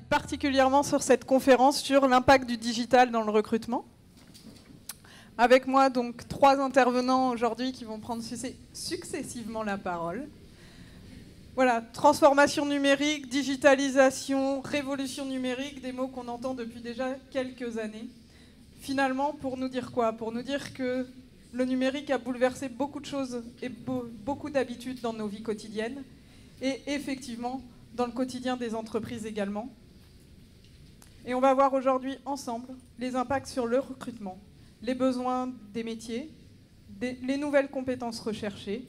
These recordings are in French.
particulièrement sur cette conférence sur l'impact du digital dans le recrutement. Avec moi, donc, 3 intervenants aujourd'hui qui vont prendre successivement la parole. Voilà, transformation numérique, digitalisation, révolution numérique, des mots qu'on entend depuis déjà quelques années. Finalement, pour nous dire quoi? Pour nous dire que le numérique a bouleversé beaucoup de choses et beaucoup d'habitudes dans nos vies quotidiennes. Et effectivement, dans le quotidien des entreprises également. Et on va voir aujourd'hui ensemble les impacts sur le recrutement, les besoins des métiers, les nouvelles compétences recherchées,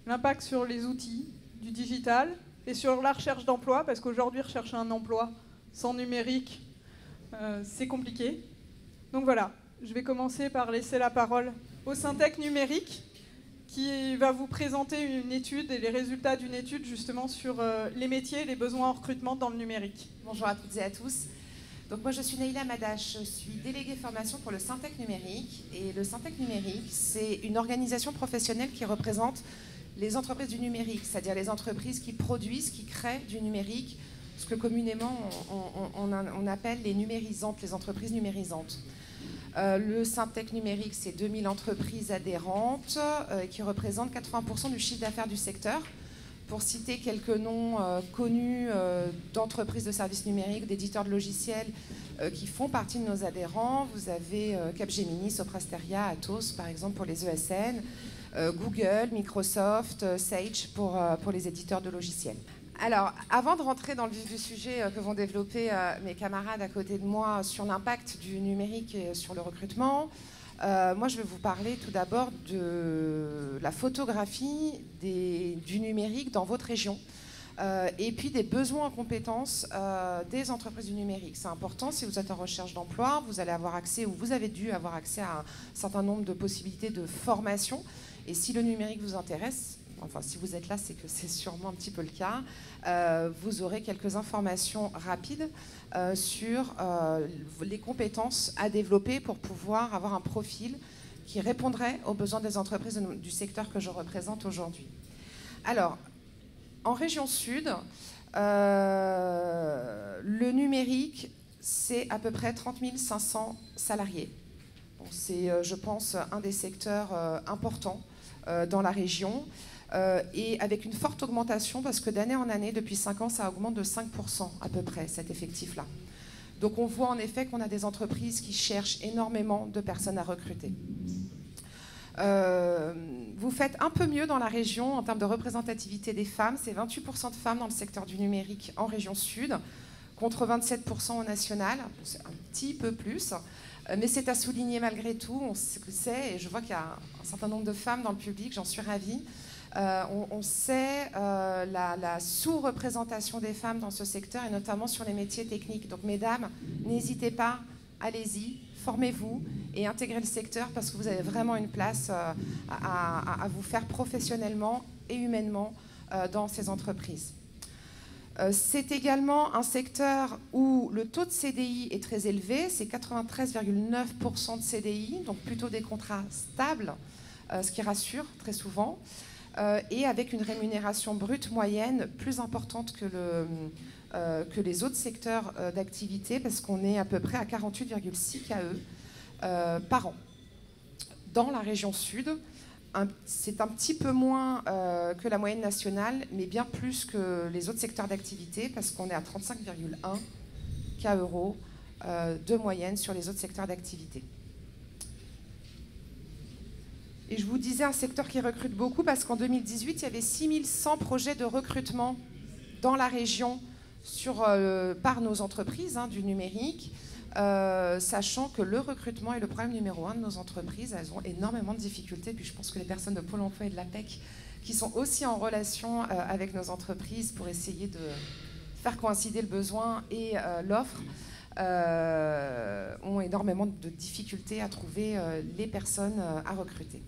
l'impact sur les outils du digital et sur la recherche d'emploi, parce qu'aujourd'hui, rechercher un emploi sans numérique, c'est compliqué. Donc voilà, je vais commencer par laisser la parole au Syntec Numérique, qui va vous présenter une étude et les résultats d'une étude justement sur les métiers et les besoins en recrutement dans le numérique. Bonjour à toutes et à tous. Donc moi je suis Naïla Madache, je suis déléguée formation pour le Syntec Numérique. Et le Syntec Numérique, c'est une organisation professionnelle qui représente les entreprises du numérique, c'est-à-dire les entreprises qui produisent, qui créent du numérique, ce que communément on appelle les numérisantes, les entreprises numérisantes. Le Syntec Numérique, c'est 2000 entreprises adhérentes qui représentent 80% du chiffre d'affaires du secteur. Pour citer quelques noms connus d'entreprises de services numériques, d'éditeurs de logiciels qui font partie de nos adhérents, vous avez Capgemini, Soprasteria, Atos par exemple pour les ESN, Google, Microsoft, Sage pour les éditeurs de logiciels. Alors, avant de rentrer dans le vif du sujet que vont développer mes camarades à côté de moi sur l'impact du numérique sur le recrutement, moi je vais vous parler tout d'abord de la photographie du numérique dans votre région et puis des besoins en compétences des entreprises du numérique. C'est important, si vous êtes en recherche d'emploi, vous allez avoir accès, ou vous avez dû avoir accès à un certain nombre de possibilités de formation. Et si le numérique vous intéresse, enfin si vous êtes là, c'est que c'est sûrement un petit peu le cas, vous aurez quelques informations rapides sur les compétences à développer pour pouvoir avoir un profil qui répondrait aux besoins des entreprises du secteur que je représente aujourd'hui. Alors, en région sud, le numérique, c'est à peu près 30 500 salariés. Bon, c'est, je pense, un des secteurs importants dans la région. Et avec une forte augmentation, parce que d'année en année, depuis 5 ans, ça augmente de 5% à peu près, cet effectif-là. Donc on voit en effet qu'on a des entreprises qui cherchent énormément de personnes à recruter. Vous faites un peu mieux dans la région en termes de représentativité des femmes. C'est 28% de femmes dans le secteur du numérique en région sud, contre 27% au national. C'est un petit peu plus. Mais c'est à souligner malgré tout, on sait, et je vois qu'il y a un certain nombre de femmes dans le public, j'en suis ravie. On sait la sous-représentation des femmes dans ce secteur, et notamment sur les métiers techniques. Donc mesdames, n'hésitez pas, allez-y, formez-vous et intégrez le secteur parce que vous avez vraiment une place à vous faire professionnellement et humainement dans ces entreprises. C'est également un secteur où le taux de CDI est très élevé, c'est 93,9% de CDI, donc plutôt des contrats stables, ce qui rassure très souvent, et avec une rémunération brute moyenne plus importante que les autres secteurs d'activité, parce qu'on est à peu près à 48,6 KE par an. Dans la région sud, c'est un petit peu moins que la moyenne nationale, mais bien plus que les autres secteurs d'activité, parce qu'on est à 35,1 KE de moyenne sur les autres secteurs d'activité. Et je vous disais un secteur qui recrute beaucoup, parce qu'en 2018, il y avait 6100 projets de recrutement dans la région par nos entreprises du numérique. Sachant que le recrutement est le problème numéro 1 de nos entreprises. Elles ont énormément de difficultés. Puis je pense que les personnes de Pôle emploi et de l'APEC, qui sont aussi en relation avec nos entreprises pour essayer de faire coïncider le besoin et l'offre, ont énormément de difficultés à trouver les personnes à recruter.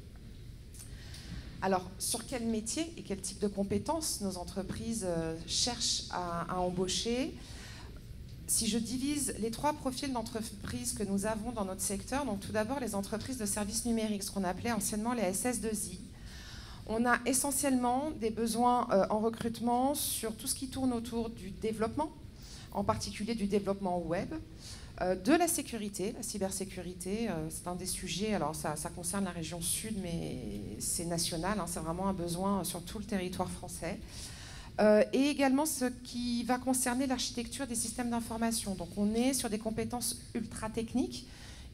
Alors, sur quel métier et quel type de compétences nos entreprises cherchent à embaucher ? Si je divise les 3 profils d'entreprises que nous avons dans notre secteur, donc tout d'abord les entreprises de services numériques, ce qu'on appelait anciennement les SS2I, on a essentiellement des besoins en recrutement sur tout ce qui tourne autour du développement. en particulier du développement web, de la sécurité, la cybersécurité, c'est un des sujets, alors ça concerne la région sud, mais c'est national, hein, c'est vraiment un besoin sur tout le territoire français. Et également ce qui va concerner l'architecture des systèmes d'information. Donc on est sur des compétences ultra techniques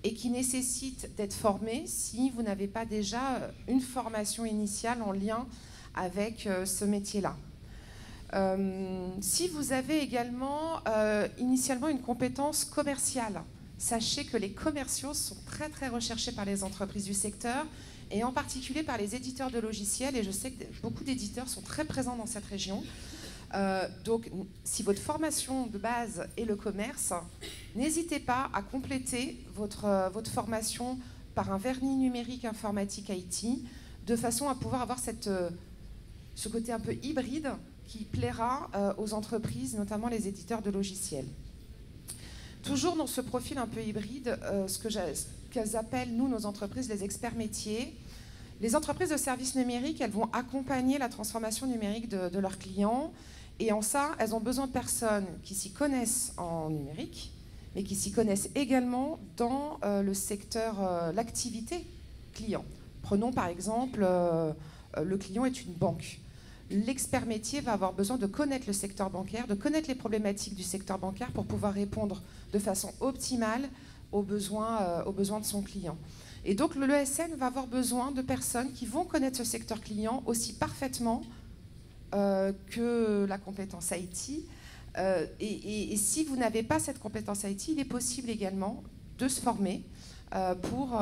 et qui nécessitent d'être formés si vous n'avez pas déjà une formation initiale en lien avec ce métier-là. Si vous avez également initialement une compétence commerciale, sachez que les commerciaux sont très très recherchés par les entreprises du secteur et en particulier par les éditeurs de logiciels, et je sais que beaucoup d'éditeurs sont très présents dans cette région. Donc si votre formation de base est le commerce, n'hésitez pas à compléter votre formation par un vernis numérique informatique IT, de façon à pouvoir avoir ce côté un peu hybride qui plaira aux entreprises, notamment les éditeurs de logiciels. Toujours dans ce profil un peu hybride, ce qu'elles appellent, nous, nos entreprises, les experts métiers. Les entreprises de services numériques, elles vont accompagner la transformation numérique de leurs clients. Et en ça, elles ont besoin de personnes qui s'y connaissent en numérique, mais qui s'y connaissent également dans le secteur, l'activité client. Prenons par exemple, le client est une banque. L'expert métier va avoir besoin de connaître le secteur bancaire, de connaître les problématiques du secteur bancaire pour pouvoir répondre de façon optimale aux besoins de son client. Et donc l'ESN va avoir besoin de personnes qui vont connaître ce secteur client aussi parfaitement que la compétence IT. Et si vous n'avez pas cette compétence IT, il est possible également de se former pour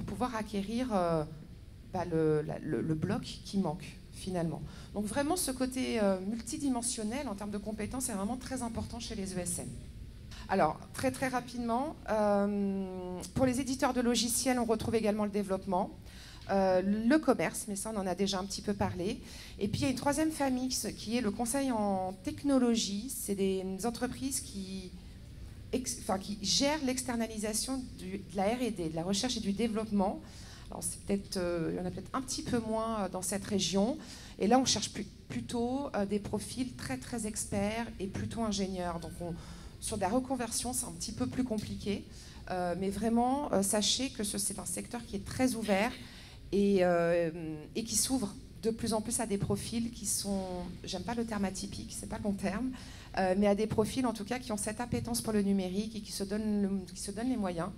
pouvoir acquérir le bloc qui manque finalement. Donc vraiment ce côté multidimensionnel en termes de compétences est vraiment très important chez les ESN. Alors très très rapidement, pour les éditeurs de logiciels, on retrouve également le développement, le commerce, mais ça on en a déjà un petit peu parlé. Et puis il y a une troisième famille qui est le conseil en technologie. C'est des entreprises qui gèrent l'externalisation de la R&D, de la recherche et du développement. Alors il y en a peut-être un petit peu moins dans cette région. Et là, on cherche plutôt des profils très très experts et plutôt ingénieurs. Donc sur de la reconversion, c'est un petit peu plus compliqué. Mais vraiment, sachez que c'est un secteur qui est très ouvert et qui s'ouvre de plus en plus à des profils qui sont, j'aime pas le terme atypique, c'est pas le bon terme, mais à des profils en tout cas qui ont cette appétence pour le numérique et qui se donnent les moyens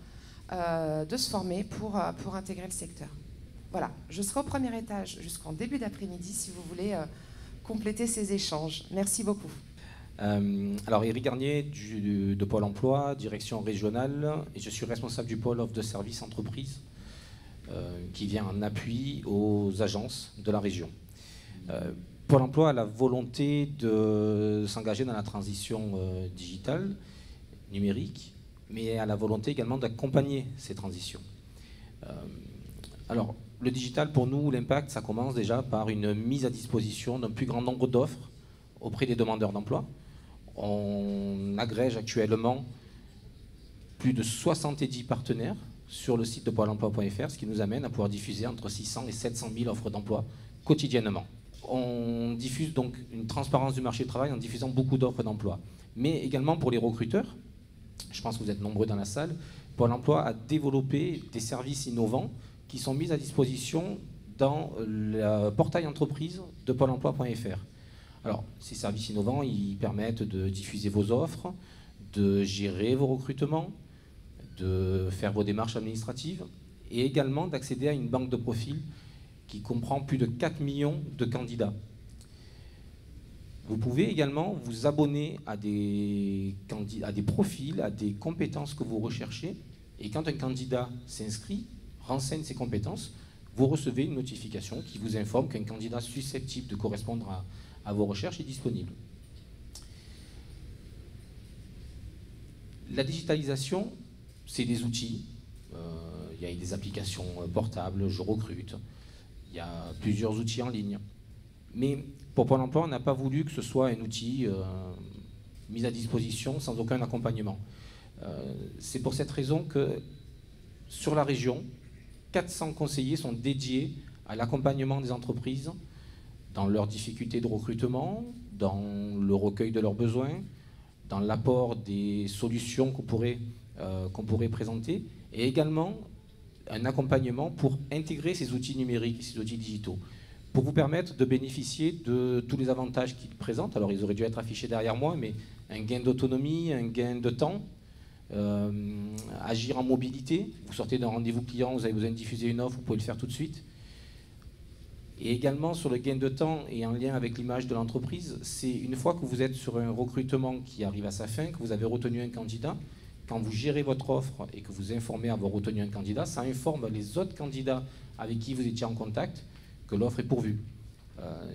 de se former pour intégrer le secteur. Voilà, je serai au premier étage jusqu'en début d'après-midi si vous voulez compléter ces échanges. Merci beaucoup. Alors, Éric Garnier de Pôle emploi, direction régionale, et je suis responsable du pôle offre de services entreprises qui vient en appui aux agences de la région. Pôle emploi a la volonté de s'engager dans la transition digitale, numérique, mais a la volonté également d'accompagner ces transitions. Alors, le digital, pour nous, l'impact, ça commence déjà par une mise à disposition d'un plus grand nombre d'offres auprès des demandeurs d'emploi. On agrège actuellement plus de 70 partenaires sur le site de Pôle emploi.fr, ce qui nous amène à pouvoir diffuser entre 600 et 700 000 offres d'emploi quotidiennement. On diffuse donc une transparence du marché du travail en diffusant beaucoup d'offres d'emploi. Mais également pour les recruteurs, je pense que vous êtes nombreux dans la salle, Pôle emploi a développé des services innovants qui sont mis à disposition dans le portail entreprise de Pôle emploi.fr. Alors, ces services innovants, ils permettent de diffuser vos offres, de gérer vos recrutements, de faire vos démarches administratives et également d'accéder à une banque de profils qui comprend plus de 4 millions de candidats. Vous pouvez également vous abonner à des profils, à des compétences que vous recherchez. Et quand un candidat s'inscrit, renseigne ses compétences, vous recevez une notification qui vous informe qu'un candidat susceptible de correspondre à vos recherches est disponible. La digitalisation, c'est des outils. Il y a des applications portables, je recrute. Il y a plusieurs outils en ligne. Mais pour Pôle emploi, on n'a pas voulu que ce soit un outil mis à disposition sans aucun accompagnement. C'est pour cette raison que sur la région, 400 conseillers sont dédiés à l'accompagnement des entreprises dans leurs difficultés de recrutement, dans le recueil de leurs besoins, dans l'apport des solutions qu'on pourrait présenter, et également un accompagnement pour intégrer ces outils numériques, ces outils digitaux, pour vous permettre de bénéficier de tous les avantages qu'ils présentent. Alors ils auraient dû être affichés derrière moi, mais un gain d'autonomie, un gain de temps, agir en mobilité. Vous sortez d'un rendez-vous client, vous avez besoin de diffuser une offre, vous pouvez le faire tout de suite. Et également sur le gain de temps et en lien avec l'image de l'entreprise, c'est une fois que vous êtes sur un recrutement qui arrive à sa fin, que vous avez retenu un candidat, quand vous gérez votre offre et que vous informez avoir retenu un candidat, ça informe les autres candidats avec qui vous étiez en contact que l'offre est pourvue.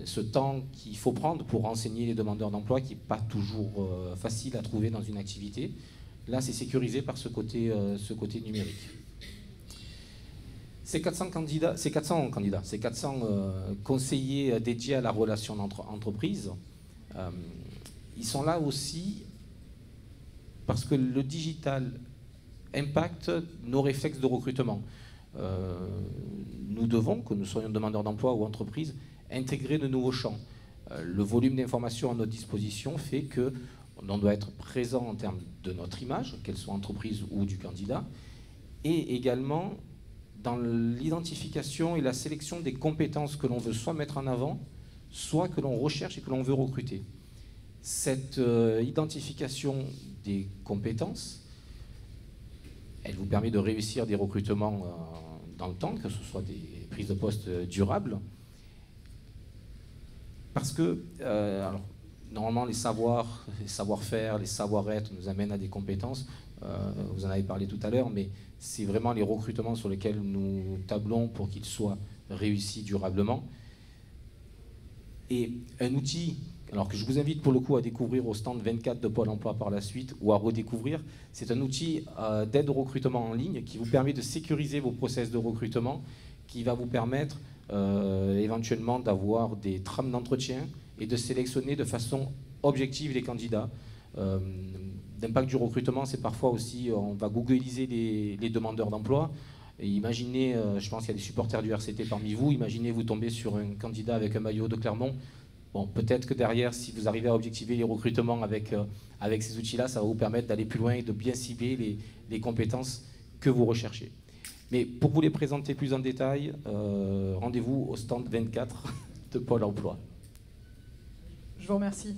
Ce temps qu'il faut prendre pour renseigner les demandeurs d'emploi, qui n'est pas toujours facile à trouver dans une activité, là c'est sécurisé par ce côté numérique. Ces 400 conseillers dédiés à la relation entreprise, ils sont là aussi parce que le digital impacte nos réflexes de recrutement. Nous devons, que nous soyons demandeurs d'emploi ou entreprises, intégrer de nouveaux champs. Le volume d'informations à notre disposition fait qu'on doit être présent en termes de notre image, qu'elle soit entreprise ou du candidat, et également dans l'identification et la sélection des compétences que l'on veut soit mettre en avant, soit que l'on recherche et que l'on veut recruter. Cette identification des compétences, elle vous permet de réussir des recrutements dans le temps, que ce soit des prises de poste durables. Parce que, alors, normalement, les savoir-faire, les savoir-être nous amènent à des compétences. Vous en avez parlé tout à l'heure, mais c'est vraiment les recrutements sur lesquels nous tablons pour qu'ils soient réussis durablement. Et un outil, alors que je vous invite pour le coup à découvrir au stand 24 de Pôle emploi par la suite ou à redécouvrir, c'est un outil d'aide au recrutement en ligne qui vous permet de sécuriser vos process de recrutement, qui va vous permettre éventuellement d'avoir des trames d'entretien et de sélectionner de façon objective les candidats. L'impact du recrutement, c'est parfois aussi, on va googliser les demandeurs d'emploi. Et imaginez, je pense qu'il y a des supporters du RCT parmi vous, imaginez vous tombez sur un candidat avec un maillot de Clermont. Bon, peut-être que derrière, si vous arrivez à objectiver les recrutements avec ces outils-là, ça va vous permettre d'aller plus loin et de bien cibler les compétences que vous recherchez. Mais pour vous les présenter plus en détail, rendez-vous au stand 24 de Pôle emploi. Je vous remercie.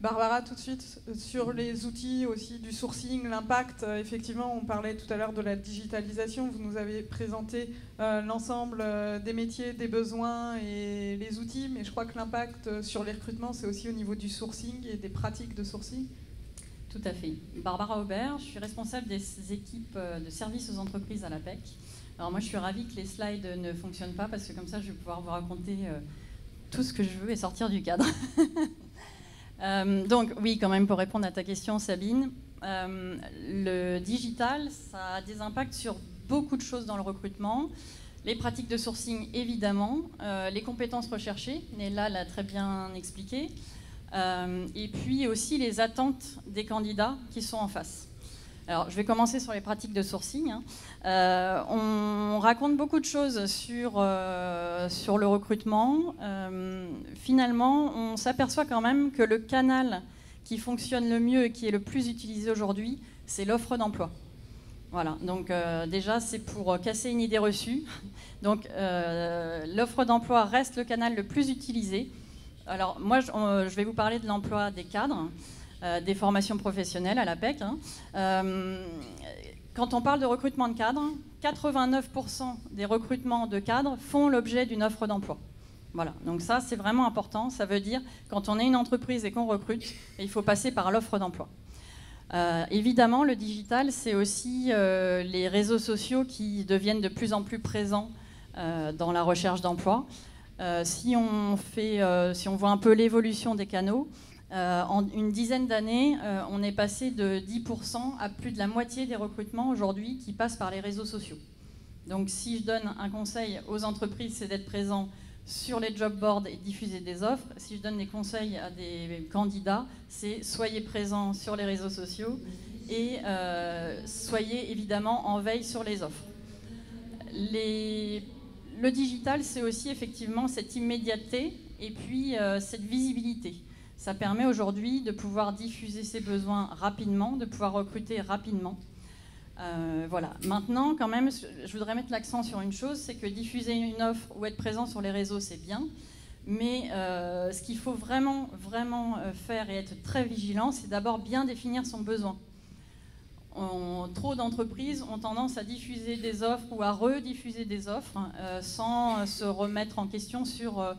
Barbara, tout de suite, sur les outils aussi du sourcing, l'impact, effectivement, on parlait tout à l'heure de la digitalisation, vous nous avez présenté l'ensemble des métiers, des besoins et les outils, mais je crois que l'impact sur les recrutements, c'est aussi au niveau du sourcing et des pratiques de sourcing. Tout à fait. Barbara Aubert, je suis responsable des équipes de services aux entreprises à l'APEC. Alors moi, je suis ravie que les slides ne fonctionnent pas, parce que comme ça, je vais pouvoir vous raconter tout ce que je veux et sortir du cadre. Donc oui, quand même, pour répondre à ta question, Sabine, le digital, ça a des impacts sur beaucoup de choses dans le recrutement. Les pratiques de sourcing, évidemment, les compétences recherchées, Néla l'a très bien expliqué, et puis aussi les attentes des candidats qui sont en face. Alors, je vais commencer sur les pratiques de sourcing. On raconte beaucoup de choses sur le recrutement. Finalement, on s'aperçoit quand même que le canal qui fonctionne le mieux et qui est le plus utilisé aujourd'hui, c'est l'offre d'emploi. Voilà, donc déjà, c'est pour casser une idée reçue. Donc, l'offre d'emploi reste le canal le plus utilisé. Alors, moi, je vais vous parler de l'emploi des cadres. Des formations professionnelles à l'APEC. Quand on parle de recrutement de cadres, 89% des recrutements de cadres font l'objet d'une offre d'emploi. Voilà, donc ça c'est vraiment important. Ça veut dire quand on est une entreprise et qu'on recrute, il faut passer par l'offre d'emploi. Évidemment, le digital, c'est aussi les réseaux sociaux qui deviennent de plus en plus présents dans la recherche d'emploi. Si on voit un peu l'évolution des canaux, en une dizaine d'années, on est passé de 10% à plus de la moitié des recrutements aujourd'hui qui passent par les réseaux sociaux. Donc si je donne un conseil aux entreprises, c'est d'être présent sur les job boards et diffuser des offres. Si je donne des conseils à des candidats, c'est soyez présents sur les réseaux sociaux et soyez évidemment en veille sur les offres. Le digital, c'est aussi effectivement cette immédiateté et puis cette visibilité. Ça permet aujourd'hui de pouvoir diffuser ses besoins rapidement, de pouvoir recruter rapidement. Voilà. Maintenant, quand même, je voudrais mettre l'accent sur une chose, c'est que diffuser une offre ou être présent sur les réseaux, c'est bien. Mais ce qu'il faut vraiment faire et être très vigilant, c'est d'abord bien définir son besoin. Trop d'entreprises ont tendance à diffuser des offres ou à rediffuser des offres sans se remettre en question sur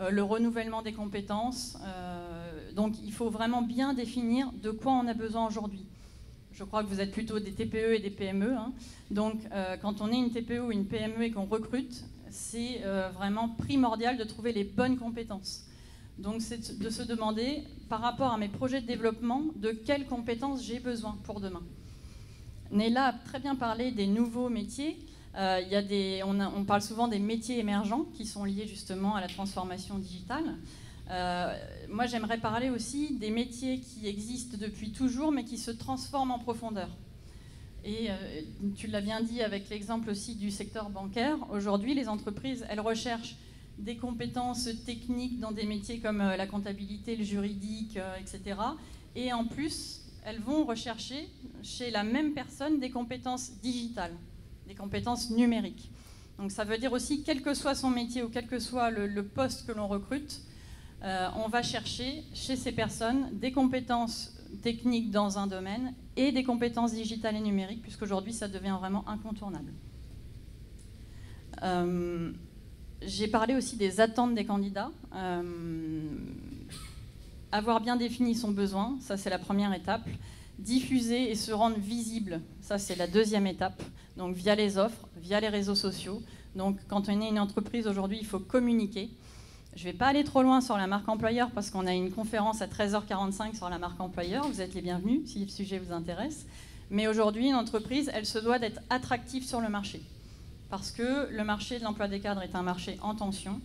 le renouvellement des compétences. Donc il faut vraiment bien définir de quoi on a besoin aujourd'hui. Je crois que vous êtes plutôt des TPE et des PME. Hein. Donc quand on est une TPE ou une PME et qu'on recrute, c'est vraiment primordial de trouver les bonnes compétences. Donc c'est de se demander, par rapport à mes projets de développement, de quelles compétences j'ai besoin pour demain. Néla a très bien parlé des nouveaux métiers. On parle souvent des métiers émergents qui sont liés justement à la transformation digitale. Moi, j'aimerais parler aussi des métiers qui existent depuis toujours, mais qui se transforment en profondeur. Et tu l'as bien dit avec l'exemple aussi du secteur bancaire. Aujourd'hui, les entreprises, elles recherchent des compétences techniques dans des métiers comme la comptabilité, le juridique, etc. Et en plus, elles vont rechercher chez la même personne des compétences digitales, des compétences numériques. Donc ça veut dire aussi, quel que soit son métier ou quel que soit le poste que l'on recrute, on va chercher chez ces personnes des compétences techniques dans un domaine et des compétences digitales et numériques, puisqu'aujourd'hui ça devient vraiment incontournable. J'ai parlé aussi des attentes des candidats. Avoir bien défini son besoin, ça c'est la première étape. Diffuser et se rendre visible, ça c'est la deuxième étape. Donc via les offres, via les réseaux sociaux. Donc quand on est une entreprise aujourd'hui, il faut communiquer. Je ne vais pas aller trop loin sur la marque employeur parce qu'on a une conférence à 13h45 sur la marque employeur. Vous êtes les bienvenus si le sujet vous intéresse. Mais aujourd'hui, une entreprise, elle se doit d'être attractive sur le marché. Parce que le marché de l'emploi des cadres est un marché en tension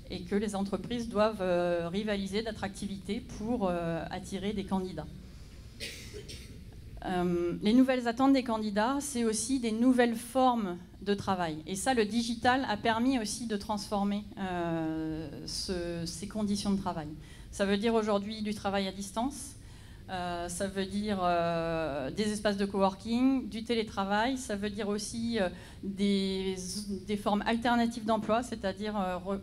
et que les entreprises doivent rivaliser d'attractivité pour attirer des candidats. Les nouvelles attentes des candidats, c'est aussi des nouvelles formes de travail. Et ça, le digital a permis aussi de transformer ces conditions de travail. Ça veut dire aujourd'hui du travail à distance, ça veut dire des espaces de coworking, du télétravail, ça veut dire aussi des formes alternatives d'emploi, c'est-à-dire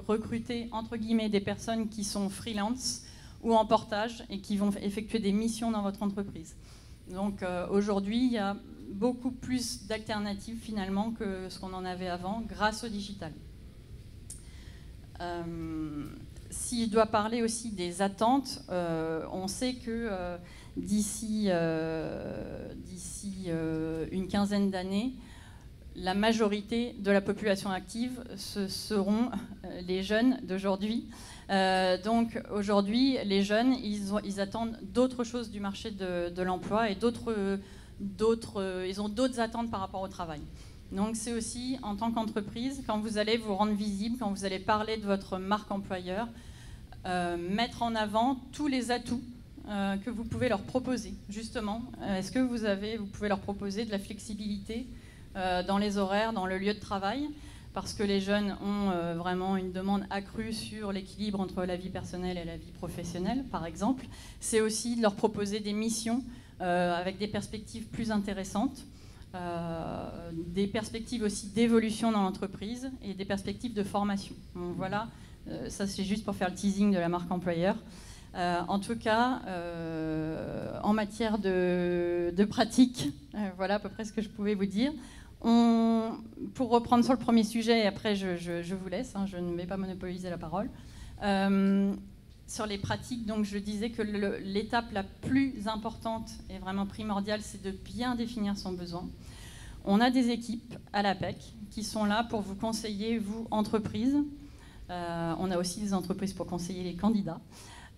recruter entre guillemets des personnes qui sont freelance ou en portage et qui vont effectuer des missions dans votre entreprise. Donc aujourd'hui, il y a beaucoup plus d'alternatives finalement que ce qu'on en avait avant grâce au digital. Si je dois parler aussi des attentes, on sait que d'ici une quinzaine d'années, la majorité de la population active, ce seront les jeunes d'aujourd'hui. Donc aujourd'hui, les jeunes, ils attendent d'autres choses du marché de l'emploi et ils ont d'autres attentes par rapport au travail. Donc c'est aussi, en tant qu'entreprise, quand vous allez vous rendre visible, quand vous allez parler de votre marque employeur, mettre en avant tous les atouts que vous pouvez leur proposer. Justement, est-ce que vous pouvez leur proposer de la flexibilité dans les horaires, dans le lieu de travail, parce que les jeunes ont vraiment une demande accrue sur l'équilibre entre la vie personnelle et la vie professionnelle, par exemple. C'est aussi de leur proposer des missions avec des perspectives plus intéressantes, des perspectives aussi d'évolution dans l'entreprise et des perspectives de formation. Donc voilà, ça c'est juste pour faire le teasing de la marque employeur. En tout cas, en matière de pratique, voilà à peu près ce que je pouvais vous dire. Pour reprendre sur le premier sujet, et après je vous laisse, hein, je ne vais pas monopoliser la parole. Sur les pratiques, donc je disais que l'étape la plus importante et vraiment primordiale, c'est de bien définir son besoin. On a des équipes à l'APEC qui sont là pour vous conseiller, vous, entreprises. On a aussi des entreprises pour conseiller les candidats.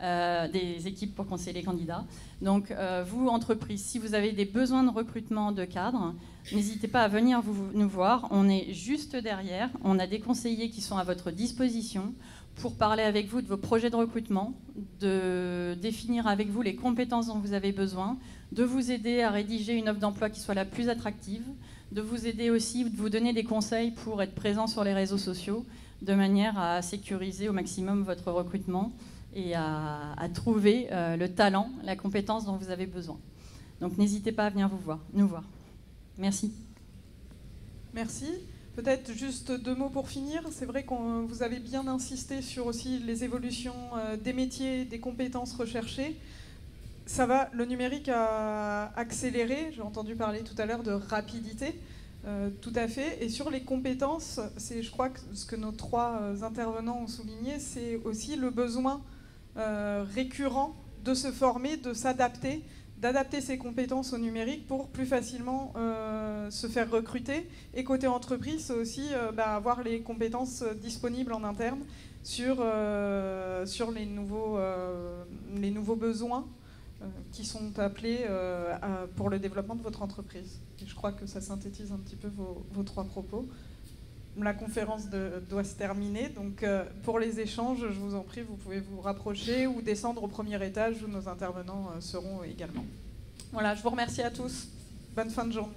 Des équipes pour conseiller les candidats. Donc, vous, entreprises, si vous avez des besoins de recrutement de cadres, n'hésitez pas à venir nous voir. On est juste derrière. On a des conseillers qui sont à votre disposition pour parler avec vous de vos projets de recrutement, de définir avec vous les compétences dont vous avez besoin, de vous aider à rédiger une offre d'emploi qui soit la plus attractive, de vous aider aussi, de vous donner des conseils pour être présent sur les réseaux sociaux, de manière à sécuriser au maximum votre recrutement et à trouver le talent, la compétence dont vous avez besoin. Donc n'hésitez pas à venir nous voir. Merci. Merci. Peut-être juste 2 mots pour finir. C'est vrai que vous avez bien insisté sur aussi les évolutions des métiers, des compétences recherchées. Ça va, le numérique a accéléré. J'ai entendu parler tout à l'heure de rapidité. Tout à fait. Et sur les compétences, c'est, je crois que ce que nos 3 intervenants ont souligné, c'est aussi le besoin récurrent de se former, de s'adapter, d'adapter ses compétences au numérique pour plus facilement se faire recruter. Et côté entreprise, c'est aussi avoir les compétences disponibles en interne sur les nouveaux besoins qui sont appelés pour le développement de votre entreprise. Et je crois que ça synthétise un petit peu vos 3 propos. La conférence doit se terminer, donc pour les échanges, je vous en prie, vous pouvez vous rapprocher ou descendre au premier étage où nos intervenants seront également. Voilà, je vous remercie à tous. Bonne fin de journée.